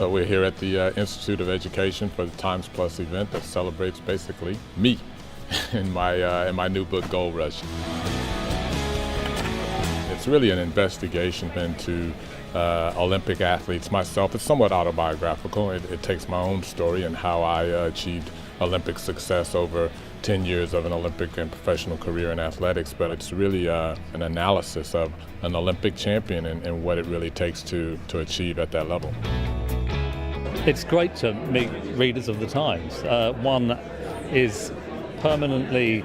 We're here at the Institute of Education for the Times Plus event that celebrates basically me in my new book, Gold Rush. It's really an investigation into Olympic athletes myself. It's somewhat autobiographical. It takes my own story and how I achieved Olympic success over 10 years of an Olympic and professional career in athletics, but it's really an analysis of an Olympic champion and what it really takes to achieve at that level. It's great to meet readers of the Times. One is permanently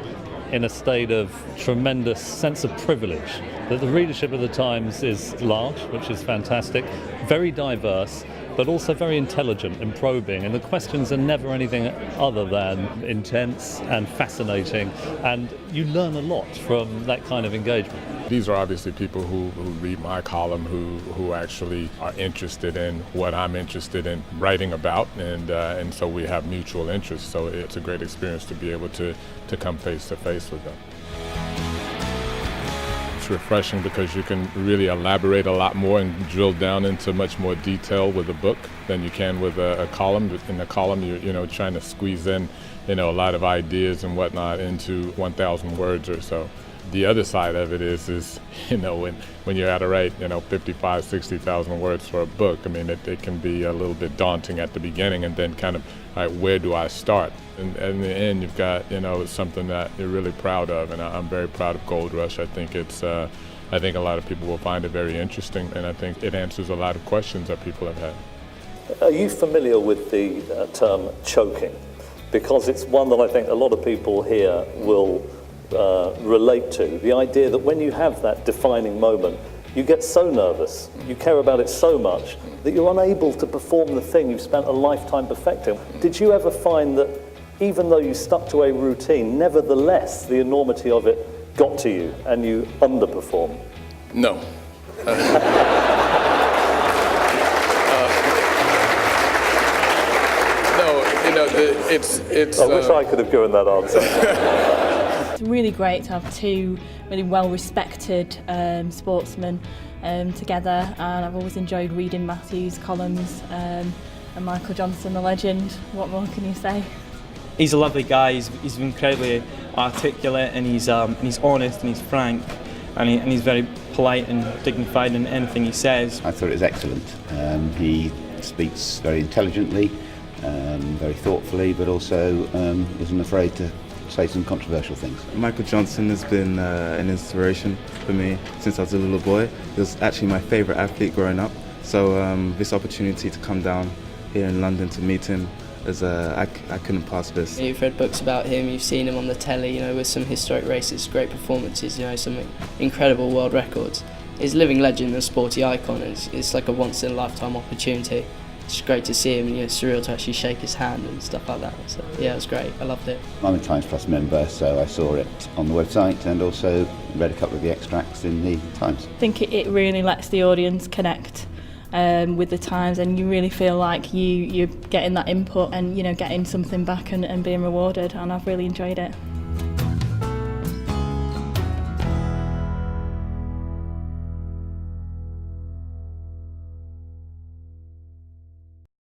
in a state of tremendous sense of privilege. That the readership of the Times is large, which is fantastic, very diverse, but also very intelligent and probing, and the questions are never anything other than intense and fascinating, and you learn a lot from that kind of engagement. These are obviously people who read my column, who actually are interested in what I'm interested in writing about, and so we have mutual interests, so it's a great experience to be able to come face to face with them. It's refreshing because you can really elaborate a lot more and drill down into much more detail with a book than you can with a column. In the column, you're trying to squeeze in a lot of ideas and whatnot into 1,000 words or so. The other side of it is when you're at to write 55, 60,000 words for a book, I mean it can be a little bit daunting at the beginning, and then kind of, all right, where do I start? And in the end, you've got something that you're really proud of, and I'm very proud of Gold Rush. I think I think a lot of people will find it very interesting, and I think it answers a lot of questions that people have had. Are you familiar with the term choking? Because it's one that I think a lot of people here will relate to. The idea that when you have that defining moment, you get so nervous, you care about it so much, that you're unable to perform the thing you've spent a lifetime perfecting. Did you ever find that even though you stuck to a routine, nevertheless the enormity of it got to you and you underperformed? No. It's. I wish I could have given that answer. It's really great to have two really well-respected sportsmen together, and I've always enjoyed reading Matthew's columns, and Michael Johnson, the legend. What more can you say? He's a lovely guy. He's incredibly articulate, and he's honest and he's frank, and he's very polite and dignified in anything he says. I thought it was excellent. He speaks very intelligently, very thoughtfully, but also isn't afraid to say some controversial things. Michael Johnson has been an inspiration for me since I was a little boy. He was actually my favourite athlete growing up. So this opportunity to come down here in London to meet him, I couldn't pass this. You've read books about him, you've seen him on the telly, with some historic races, great performances, some incredible world records. He's a living legend and a sporty icon. It's like a once-in-a-lifetime opportunity. It's great to see him, and surreal to actually shake his hand and stuff like that. So yeah, it was great. I loved it. I'm a Times Plus member, so I saw it on the website and also read a couple of the extracts in the Times. I think it really lets the audience connect with the Times, and you really feel like you're getting that input and getting something back and being rewarded, and I've really enjoyed it.